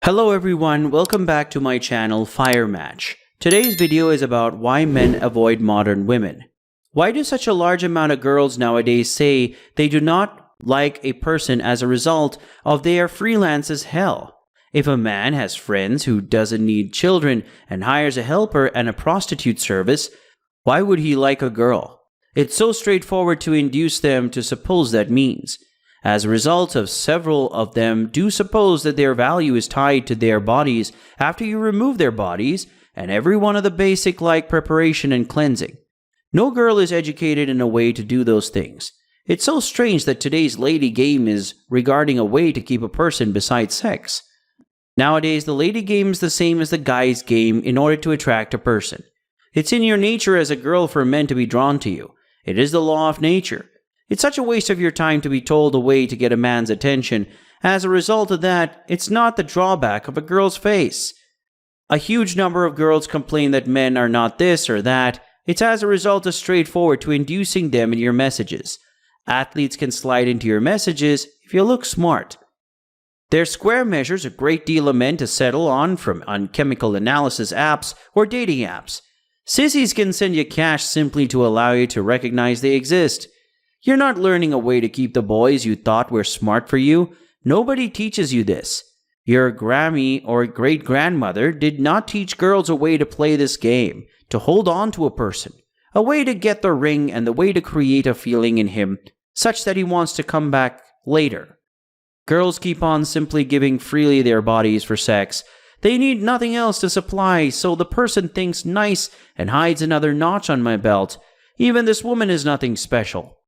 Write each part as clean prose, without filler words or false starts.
Hello everyone, welcome back to my channel Fire Match. Today's video is about why men avoid modern women. Why do such a large amount of girls nowadays say they do not like a person as a result of they are freelance as hell? If a man has friends who doesn't need children and hires a helper and a prostitute service, why would he like a girl? It's so straightforward to induce them to suppose that means. As a result of several of them do suppose that their value is tied to their bodies after you remove their bodies and every one of the basic like preparation and cleansing. No girl is educated in a way to do those things. It's so strange that today's lady game is regarding a way to keep a person besides sex. Nowadays, the lady game is the same as the guy's game in order to attract a person. It's in your nature as a girl for men to be drawn to you. It is the law of nature. It's such a waste of your time to be told a way to get a man's attention. As a result of that, it's not the drawback of a girl's face. A huge number of girls complain that men are not this or that. It's as a result of straightforward to inducing them in your messages. Athletes can slide into your messages if you look smart. Their square measures a great deal of men to settle on chemical analysis apps or dating apps. Sissies can send you cash simply to allow you to recognize they exist. You're not learning a way to keep the boys you thought were smart for you. Nobody teaches you this. Your Grammy or great-grandmother did not teach girls a way to play this game, to hold on to a person, a way to get the ring and the way to create a feeling in him such that he wants to come back later. Girls keep on simply giving freely their bodies for sex. They need nothing else to supply, so the person thinks nice and hides another notch on my belt. Even this woman is nothing special.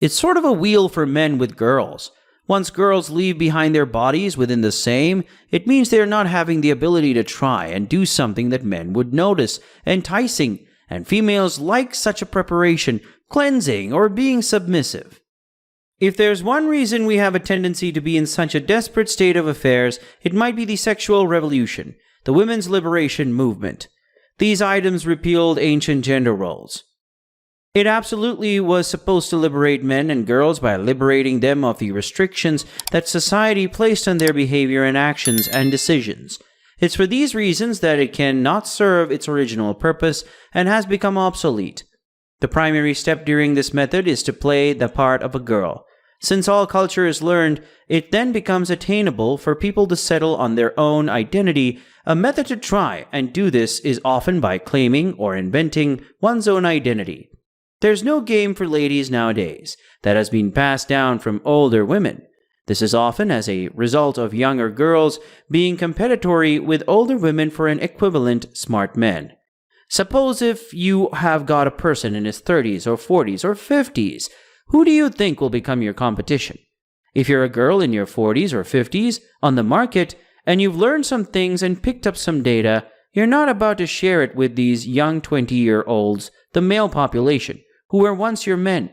It's sort of a wheel for men with girls. Once girls leave behind their bodies within the same, it means they are not having the ability to try and do something that men would notice enticing, and females like such a preparation, cleansing, or being submissive. If there's one reason we have a tendency to be in such a desperate state of affairs, it might be the sexual revolution, the women's liberation movement. These items repealed ancient gender roles. It absolutely was supposed to liberate men and girls by liberating them of the restrictions that society placed on their behavior and actions and decisions. It's for these reasons that it cannot serve its original purpose and has become obsolete. The primary step during this method is to play the part of a girl. Since all culture is learned, it then becomes attainable for people to settle on their own identity. A method to try and do this is often by claiming or inventing one's own identity. There's no game for ladies nowadays that has been passed down from older women. This is often as a result of younger girls being competitory with older women for an equivalent smart men. Suppose if you have got a person in his 30s or 40s or 50s, who do you think will become your competition? If you're a girl in your 40s or 50s on the market and you've learned some things and picked up some data, you're not about to share it with these young 20-year-olds, the male population, who were once your men.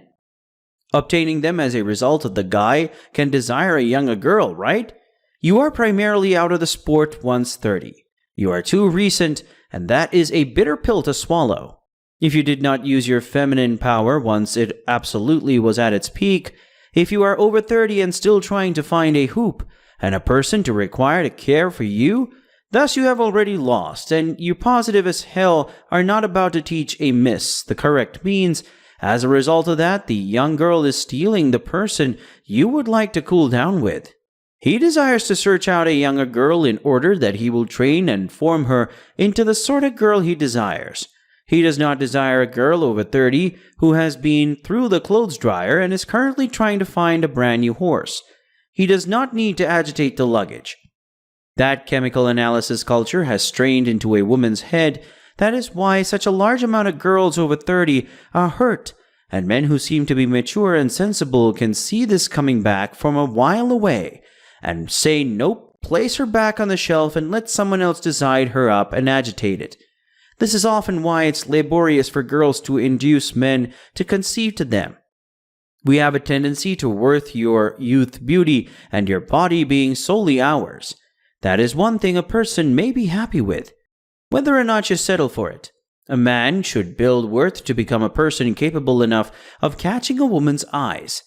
Obtaining them as a result of the guy can desire a younger girl, right? You are primarily out of the sport once 30. You are too recent, and that is a bitter pill to swallow. If you did not use your feminine power once it absolutely was at its peak, if you are over 30 and still trying to find a hoop and a person to require to care for you, thus you have already lost, and you positive as hell are not about to teach a miss the correct means. As a result of that, the young girl is stealing the person you would like to cool down with. He desires to search out a younger girl in order that he will train and form her into the sort of girl he desires. He does not desire a girl over 30 who has been through the clothes dryer and is currently trying to find a brand new horse. He does not need to agitate the luggage. That chemical analysis culture has strained into a woman's head. That is why such a large amount of girls over 30 are hurt, and men who seem to be mature and sensible can see this coming back from a while away and say, nope, place her back on the shelf and let someone else decide her up and agitate it. This is often why it's laborious for girls to induce men to conceive to them. We have a tendency to worth your youth, beauty, and your body being solely ours. That is one thing a person may be happy with, whether or not you settle for it. A man should build worth to become a person capable enough of catching a woman's eyes.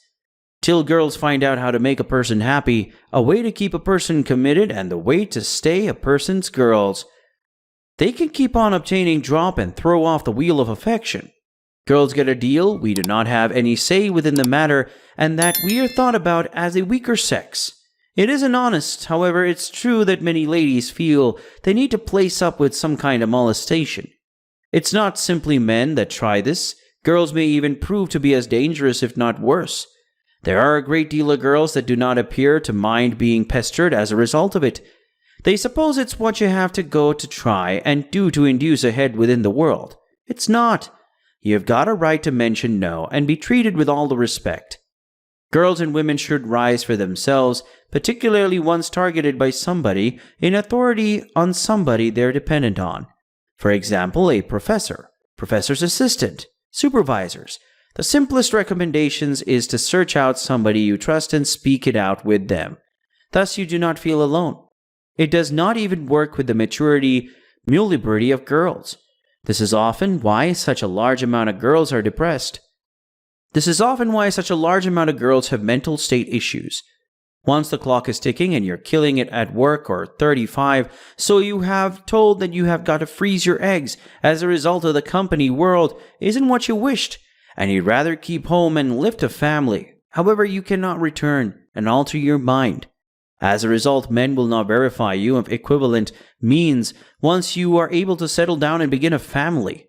Till girls find out how to make a person happy, a way to keep a person committed, and the way to stay a person's girls. They can keep on obtaining drop and throw off the wheel of affection. Girls get a deal, we do not have any say within the matter, and that we are thought about as a weaker sex. It isn't honest, however, it's true that many ladies feel they need to place up with some kind of molestation. It's not simply men that try this, girls may even prove to be as dangerous if not worse. There are a great deal of girls that do not appear to mind being pestered as a result of it. They suppose it's what you have to go to try and do to induce a head within the world. It's not. You've got a right to mention no and be treated with all the respect. Girls and women should rise for themselves, particularly ones targeted by somebody in authority on somebody they're dependent on. For example, a professor, professor's assistant, supervisors. The simplest recommendations is to search out somebody you trust and speak it out with them. Thus you do not feel alone. It does not even work with the maturity, mulliberty of girls. This is often why such a large amount of girls are depressed. This is often why such a large amount of girls have mental state issues. Once the clock is ticking and you're killing it at work or 35, so you have told that you have got to freeze your eggs as a result of the company world isn't what you wished, and you'd rather keep home and lift a family. However, you cannot return and alter your mind. As a result, men will not verify you of equivalent means once you are able to settle down and begin a family.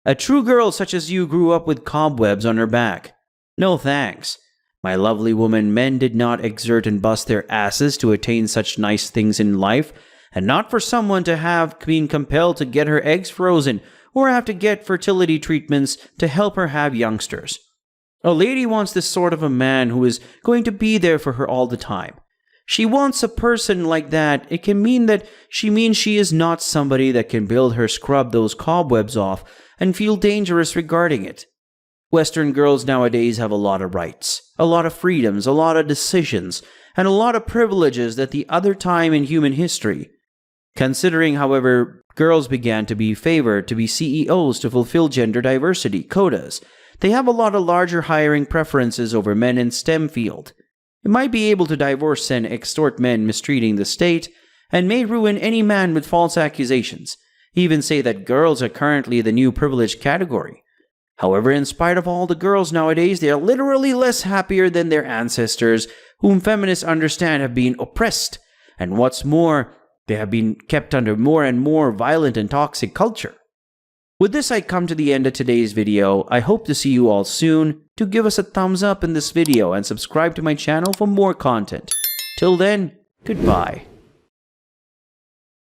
A true girl such as you grew up with cobwebs on her back. No thanks. My lovely woman, men did not exert and bust their asses to attain such nice things in life, and not for someone to have been compelled to get her eggs frozen or have to get fertility treatments to help her have youngsters. A lady wants this sort of a man who is going to be there for her all the time. She wants a person like that. It can mean that she means she is not somebody that can build her scrub those cobwebs off and feel dangerous regarding it. Western girls nowadays have a lot of rights, a lot of freedoms, a lot of decisions, and a lot of privileges that the other time in human history. Considering, however, girls began to be favored to be CEOs to fulfill gender diversity quotas, they have a lot of larger hiring preferences over men in STEM field. It might be able to divorce and extort men mistreating the state, and may ruin any man with false accusations, even say that girls are currently the new privileged category. However, in spite of all the girls nowadays, they are literally less happier than their ancestors, whom feminists understand have been oppressed, and what's more, they have been kept under more and more violent and toxic culture. With this, I come to the end of today's video. I hope to see you all soon. Do give us a thumbs up in this video and subscribe to my channel for more content. Till then, goodbye.